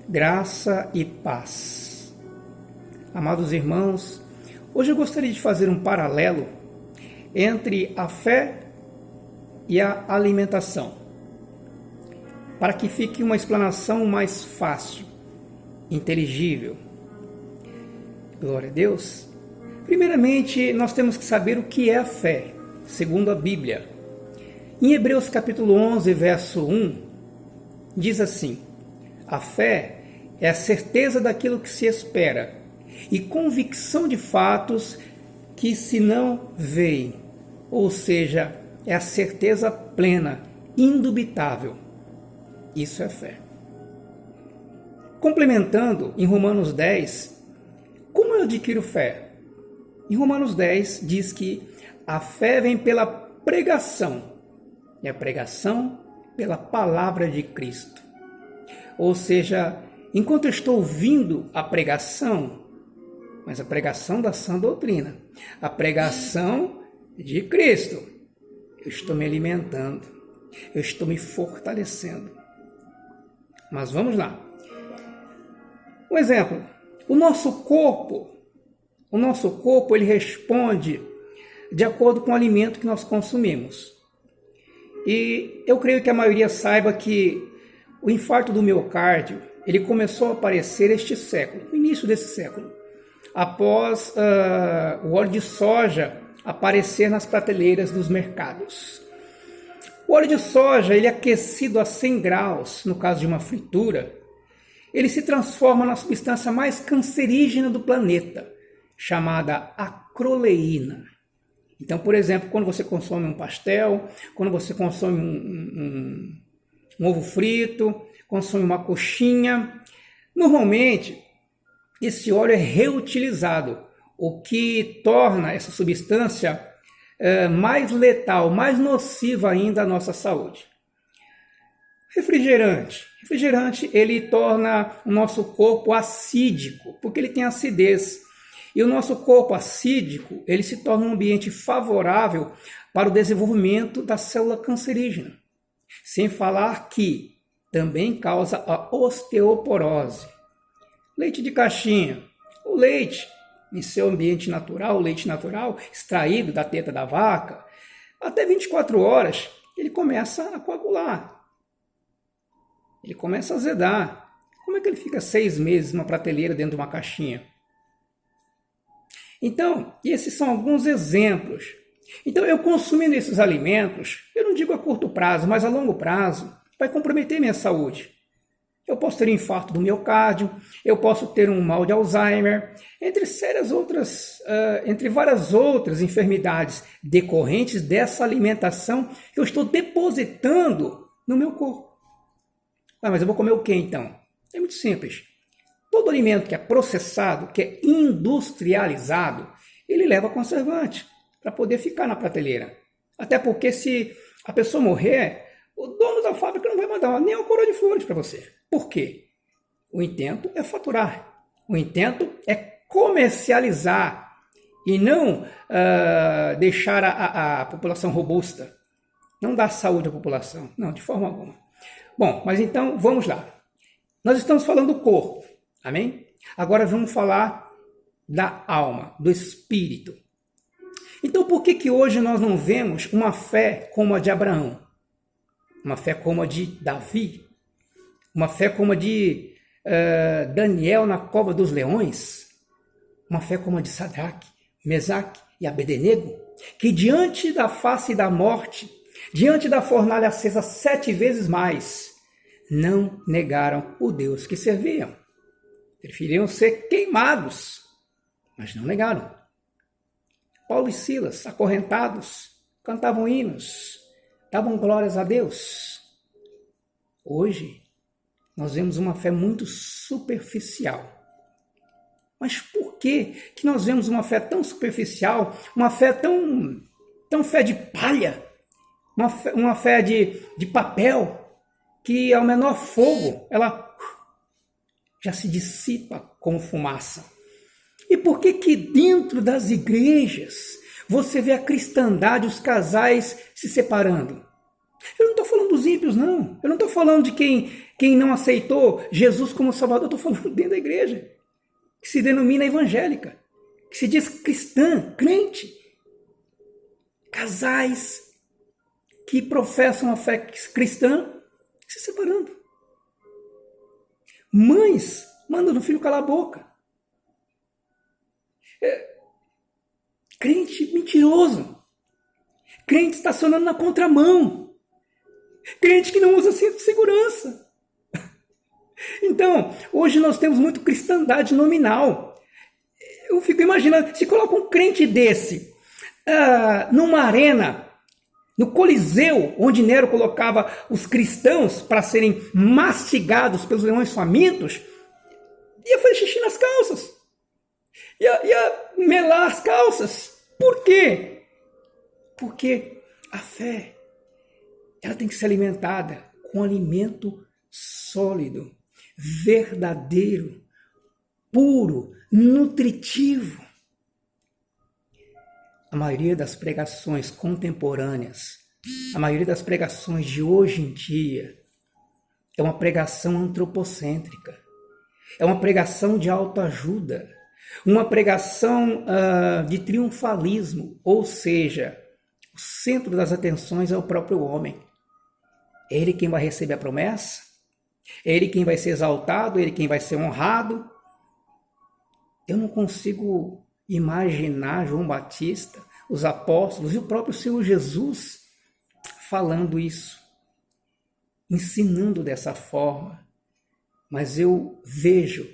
Graça e paz. Amados irmãos, hoje eu gostaria de fazer um paralelo entre a fé e a alimentação, para que fique uma explanação mais fácil, inteligível. Glória a Deus. Primeiramente, nós temos que saber o que é a fé, segundo a Bíblia. Em Hebreus capítulo 11, verso 1, diz assim: a fé é a certeza daquilo que se espera e convicção de fatos que se não veem, ou seja, é a certeza plena, indubitável. Isso é fé. Complementando, em Romanos 10, como eu adquiro fé? Em Romanos 10 diz que a fé vem pela pregação, e a pregação pela palavra de Cristo. Ou seja, enquanto eu estou ouvindo a pregação, mas a pregação da sã doutrina, a pregação de Cristo, eu estou me alimentando, eu estou me fortalecendo. Mas vamos lá. Um exemplo, o nosso corpo ele responde de acordo com o alimento que nós consumimos. E eu creio que a maioria saiba que o infarto do miocárdio, ele começou a aparecer este século, no início desse século, após o óleo de soja aparecer nas prateleiras dos mercados. O óleo de soja, ele é aquecido a 100 graus, no caso de uma fritura, ele se transforma na substância mais cancerígena do planeta, chamada acroleína. Então, por exemplo, quando você consome um pastel, quando você consome um ovo frito, consome uma coxinha, normalmente esse óleo é reutilizado, o que torna essa substância mais letal, mais nociva ainda à nossa saúde. Refrigerante ele torna o nosso corpo acídico, porque ele tem acidez. E o nosso corpo acídico, ele se torna um ambiente favorável para o desenvolvimento da célula cancerígena. Sem falar que também causa a osteoporose. Leite de caixinha, o leite em seu ambiente natural, o leite natural extraído da teta da vaca, até 24 horas ele começa a coagular. Ele começa a azedar. Como é que ele fica 6 meses numa prateleira dentro de uma caixinha? Então, esses são alguns exemplos. Então, eu consumindo esses alimentos, eu não digo a curto prazo, mas a longo prazo, vai comprometer minha saúde. Eu posso ter um infarto do miocárdio, eu posso ter um mal de Alzheimer, entre várias outras enfermidades decorrentes dessa alimentação que eu estou depositando no meu corpo. Ah, mas eu vou comer o quê então? É muito simples. Todo alimento que é processado, que é industrializado, ele leva conservante para poder ficar na prateleira. Até porque se a pessoa morrer, o dono da fábrica não vai mandar nem uma coroa de flores para você. Por quê? O intento é faturar. O intento é comercializar e não deixar a população robusta. Não dar saúde à população. Não, de forma alguma. Bom, mas então vamos lá. Nós estamos falando do corpo. Amém? Agora vamos falar da alma, do espírito. Então por que hoje nós não vemos uma fé como a de Abraão? Uma fé como a de Davi? Uma fé como a de Daniel na cova dos leões? Uma fé como a de Sadraque, Mesaque e Abednego? Que diante da face da morte, diante da fornalha acesa 7 vezes mais, não negaram o Deus que serviam. Preferiam ser queimados, mas não negaram. Paulo e Silas, acorrentados, cantavam hinos, davam glórias a Deus. Hoje, nós vemos uma fé muito superficial. Mas por que nós vemos uma fé tão superficial, uma fé tão fé de palha, uma fé de papel, que ao menor fogo, ela já se dissipa como fumaça? E por que dentro das igrejas você vê a cristandade, os casais se separando? Eu não estou falando dos ímpios, não. Eu não estou falando de quem não aceitou Jesus como Salvador. Eu estou falando dentro da igreja, que se denomina evangélica, que se diz cristã, crente. Casais que professam a fé cristã se separando. Mães mandando o filho calar a boca. Crente mentiroso. Crente estacionando na contramão. Crente que não usa cinto de segurança. Então, hoje nós temos muito cristandade nominal. Eu fico imaginando, se coloca um crente desse numa arena, no Coliseu, onde Nero colocava os cristãos para serem mastigados pelos leões famintos, ia fazer xixi nas calças. Ia melar as calças. Por quê? Porque a fé, ela tem que ser alimentada com alimento sólido, verdadeiro, puro, nutritivo. A maioria das pregações contemporâneas, a maioria das pregações de hoje em dia, é uma pregação antropocêntrica, é uma pregação de autoajuda, uma pregação de triunfalismo, ou seja, o centro das atenções é o próprio homem. É ele quem vai receber a promessa, é ele quem vai ser exaltado, é ele quem vai ser honrado. Eu não consigo imaginar João Batista, os apóstolos e o próprio Senhor Jesus falando isso, ensinando dessa forma. Mas eu vejo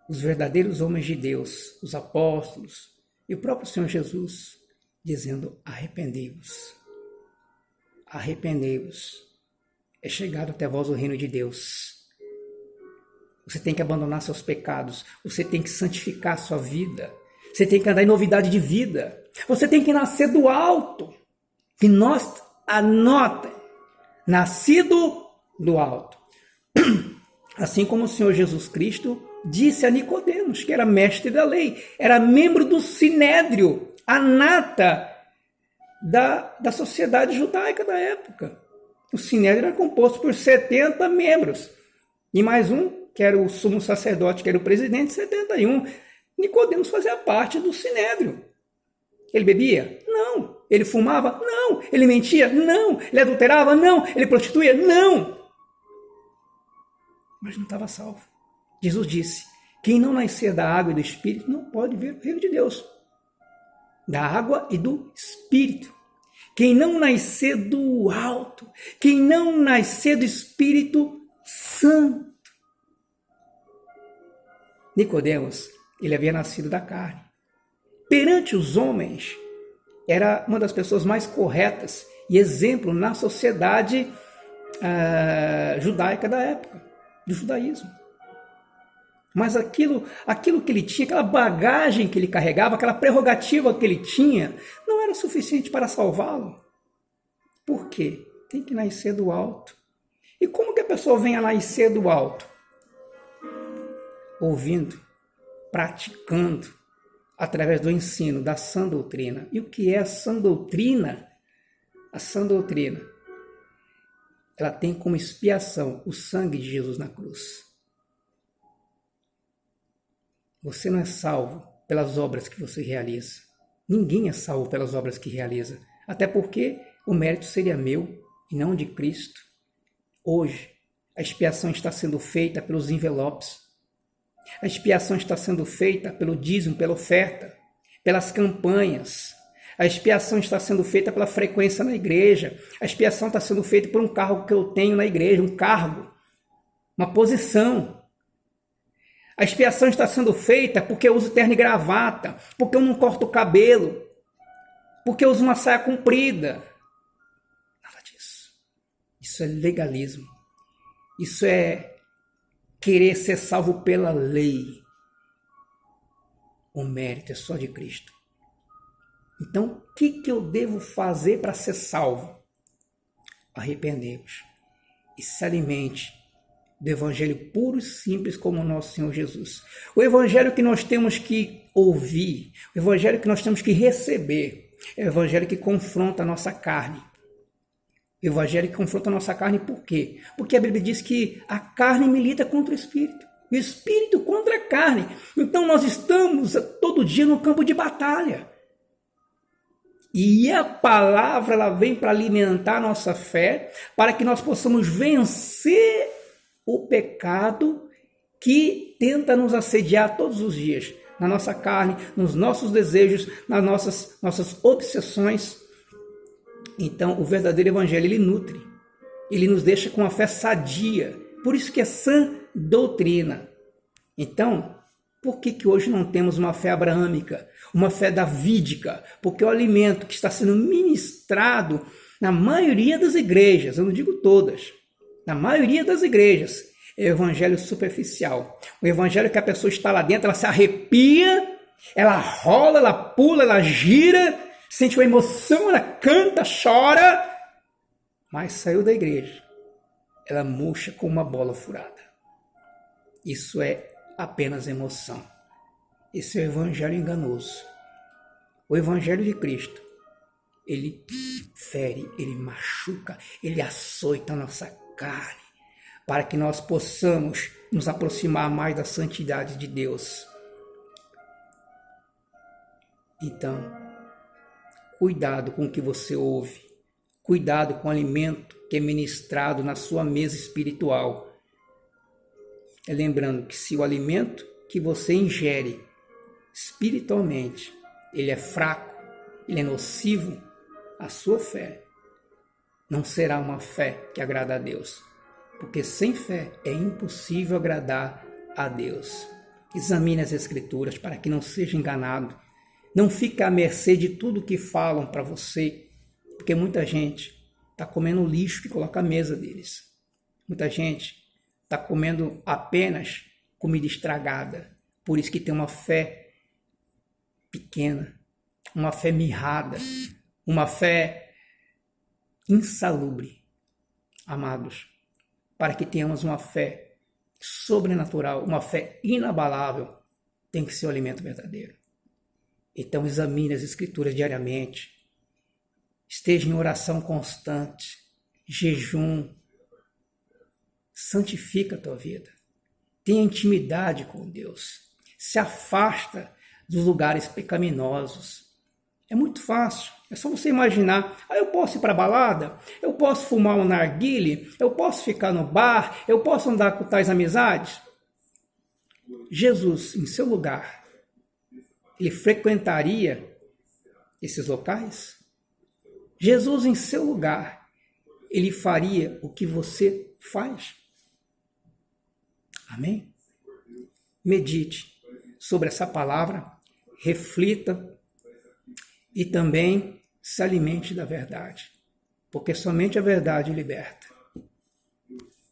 os verdadeiros homens de Deus, os apóstolos e o próprio Senhor Jesus dizendo: arrependei-vos. Arrependei-vos. É chegado até vós o reino de Deus. Você tem que abandonar seus pecados. Você tem que santificar a sua vida. Você tem que andar em novidade de vida. Você tem que nascer do alto. Que nós anotem. Nascido do alto. Assim como o Senhor Jesus Cristo disse a Nicodemos, que era mestre da lei. Era membro do Sinédrio, a nata da sociedade judaica da época. O Sinédrio era composto por 70 membros. E mais um, que era o sumo sacerdote, que era o presidente, 71. Nicodemos fazia parte do Sinédrio. Ele bebia? Não. Ele fumava? Não. Ele mentia? Não. Ele adulterava? Não. Ele prostituía? Não. Mas não estava salvo. Jesus disse: quem não nascer da água e do Espírito não pode ver o reino de Deus. Da água e do Espírito. Quem não nascer do alto, quem não nascer do Espírito Santo. Nicodemos, ele havia nascido da carne. Perante os homens, era uma das pessoas mais corretas e exemplo na sociedade judaica da época, do judaísmo. Mas aquilo que ele tinha, aquela bagagem que ele carregava, aquela prerrogativa que ele tinha, não era suficiente para salvá-lo. Por quê? Tem que nascer do alto. E como que a pessoa vem a nascer do alto? Ouvindo, praticando, através do ensino da sã doutrina. E o que é a sã doutrina? A sã doutrina, ela tem como expiação o sangue de Jesus na cruz. Você não é salvo pelas obras que você realiza. Ninguém é salvo pelas obras que realiza. Até porque o mérito seria meu e não de Cristo. Hoje, a expiação está sendo feita pelos envelopes. A expiação está sendo feita pelo dízimo, pela oferta, pelas campanhas. A expiação está sendo feita pela frequência na igreja. A expiação está sendo feita por um cargo que eu tenho na igreja, um cargo, uma posição. A expiação está sendo feita porque eu uso terno e gravata, porque eu não corto o cabelo, porque eu uso uma saia comprida. Nada disso. Isso é legalismo. Isso é querer ser salvo pela lei. O mérito é só de Cristo. Então, o que eu devo fazer para ser salvo? Arrepender-vos e se alimente do evangelho puro e simples como o nosso Senhor Jesus. O evangelho que nós temos que ouvir, o evangelho que nós temos que receber, é o evangelho que confronta a nossa carne. O evangelho que confronta a nossa carne, por quê? Porque a Bíblia diz que a carne milita contra o espírito, e o espírito contra a carne. Então nós estamos todo dia no campo de batalha. E a palavra ela vem para alimentar a nossa fé, para que nós possamos vencer o pecado que tenta nos assediar todos os dias, na nossa carne, nos nossos desejos, nas nossas obsessões. Então, o verdadeiro evangelho, ele nutre, ele nos deixa com a fé sadia, por isso que é sã doutrina. Então, por que hoje não temos uma fé abraâmica, uma fé davídica? Porque o alimento que está sendo ministrado na maioria das igrejas, eu não digo todas, na maioria das igrejas, é o evangelho superficial. O evangelho que a pessoa está lá dentro, ela se arrepia, ela rola, ela pula, ela gira, sente uma emoção, ela canta, chora, mas saiu da igreja, ela murcha com uma bola furada. Isso é apenas emoção. Esse é o evangelho enganoso. O evangelho de Cristo, ele fere, ele machuca, ele açoita a nossa carne, para que nós possamos nos aproximar mais da santidade de Deus. Então, cuidado com o que você ouve, cuidado com o alimento que é ministrado na sua mesa espiritual. Lembrando que se o alimento que você ingere espiritualmente, ele é fraco, ele é nocivo, a sua fé não será uma fé que agrada a Deus. Porque sem fé é impossível agradar a Deus. Examine as Escrituras para que não seja enganado. Não fique à mercê de tudo que falam para você, porque muita gente está comendo lixo que coloca à mesa deles. Muita gente está comendo apenas comida estragada. Por isso que tem uma fé pequena, uma fé mirrada, uma fé insalubre. Amados, para que tenhamos uma fé sobrenatural, uma fé inabalável, tem que ser o alimento verdadeiro. Então examine as Escrituras diariamente, esteja em oração constante, jejum, santifica a tua vida, tenha intimidade com Deus, se afasta dos lugares pecaminosos. É muito fácil, é só você imaginar, eu posso ir para a balada, eu posso fumar um narguile, eu posso ficar no bar, eu posso andar com tais amizades. Jesus, em seu lugar, ele frequentaria esses locais? Jesus, em seu lugar, ele faria o que você faz? Amém? Medite sobre essa palavra, reflita e também se alimente da verdade, porque somente a verdade liberta.